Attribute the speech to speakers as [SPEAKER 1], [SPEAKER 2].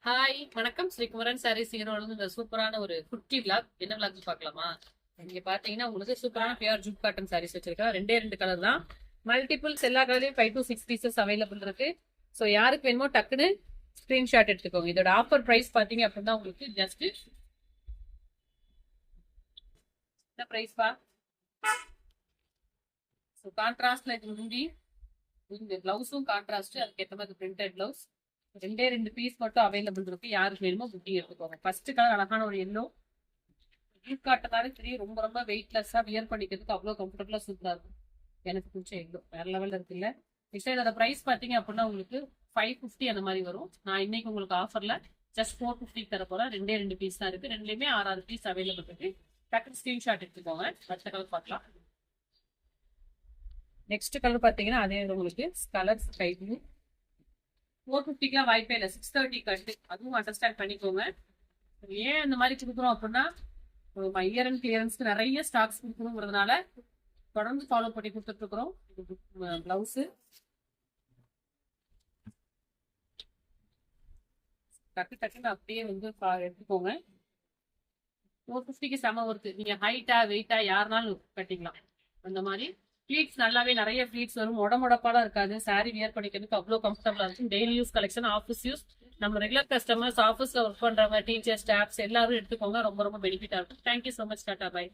[SPEAKER 1] Hi வணக்கம் ஸ்ரீகுமரன் சாரீஸ் ஈரோடு இந்த சூப்பரான ஒரு குட்டி விளாக். என்ன விளாக் பார்க்கலாமா? இங்க பாத்தீங்கன்னா உங்களுக்கு சூப்பரான பியூர் ஜூட் காட்டன் சாரீஸ் வச்சிருக்கேன். ரெண்டு கலர் தான். மல்டிபிள்ஸ் எல்லா கலர்லயும் 5 to 6 பீசஸ் அவைலபிள் இருக்கு. ஸோ யாருக்கு வேணுமோ டக்குன்னு ஸ்கிரீன்ஷாட் எடுத்துக்கோங்க. இதோட ஆஃபர் பிரைஸ் பாத்தீங்க அப்படின்னா உங்களுக்கு ஜஸ்ட் இந்த பிரைஸ் பா. ஸோ கான்ட்ராஸ்ட்ல இது முந்தி இந்த பிளவுஸும் கான்ட்ராஸ்ட், அதுக்கேற்ற மாதிரி பிரிண்டட் பிளவுஸ். ரெண்டு பீஸ் மட்டும் அவைலபிள் இருக்கு. யாருக்கு வேணுமோ புக்கிங் எடுத்துக்கோங்க. ஃபர்ஸ்ட் கலர் அழகான ஒரு எல்லோ ஜூட் காட்டனாலே தெரியும். ரொம்ப ரொம்ப வெயிட்லெஸ்ஸா வியர் பண்ணிக்கிறதுக்கு அவ்வளோ கம்ஃபர்டபுளா சூப்பரா இருக்கும். எனக்கு பிடிச்ச எல்லோ வேற லெவல்ல இருக்குல்ல. நெக்ஸ்ட் இதோட பிரைஸ் பாத்தீங்க அப்படின்னா உங்களுக்கு 550 அந்த மாதிரி வரும். நான் இன்னைக்கு உங்களுக்கு ஆஃபர்ல ஜஸ்ட் 450 தர போறேன். ரெண்டு பீஸ் தான் இருக்கு. ரெண்டுலயுமே 6 பீஸ் அவைலபிள் இருக்கு. டக்குனு ஸ்கிரீன்ஷாட் எடுத்துக்கோங்க. அடுத்த கலர் பார்க்கலாம். நெக்ஸ்ட் கலர் பாத்தீங்கன்னா அதே உங்களுக்கு கலர் ஸ்கை ப்ளூ. 450க்குலாம் வாய்ப்பே இல்லை. 630 கட்டு. அதுவும் அண்டர்ஸ்டாண்ட் பண்ணிக்கோங்க. ஏன் இந்த மாதிரி கொடுக்குறோம் அப்படின்னா இயர் அண்ட் கிளியரன்ஸ்க்கு நிறைய ஸ்டாக்ஸ் கொடுக்கணுங்கிறதுனால தொடர்ந்து ஃபாலோ பண்ணி கொடுத்துட்டு இருக்கிறோம். பிளவுஸ் டக்குன்னு அப்படியே வந்து எடுத்துக்கோங்க. 450க்கு செம ஒர்க்கு. நீங்க ஹைட்டா வெயிட்டா யாருனாலும் கட்டிக்கலாம். அந்த மாதிரி ஃபிளீட்ஸ் நல்லாவே நிறைய ஃபிளீட்ஸ் வரும். முடப்பாலாம் இருக்காது. சாரி வியர் பண்ணிக்கிறதுக்கு அவ்வளோ கம்ஃபர்டபுளா இருக்கும். Daily use collection, office use, நம்ம ரெகுலர் கஸ்டமர்ஸ், ஆஃபீஸ்ல ஒர்க் பண்றவங்க, டீச்சர்ஸ், ஸ்டாஃப்ஸ் எல்லாரும் எடுத்துக்கோங்க. ரொம்ப ரொம்ப பெனிஃபிட்டா இருக்கும். Thank you so much. Tata by.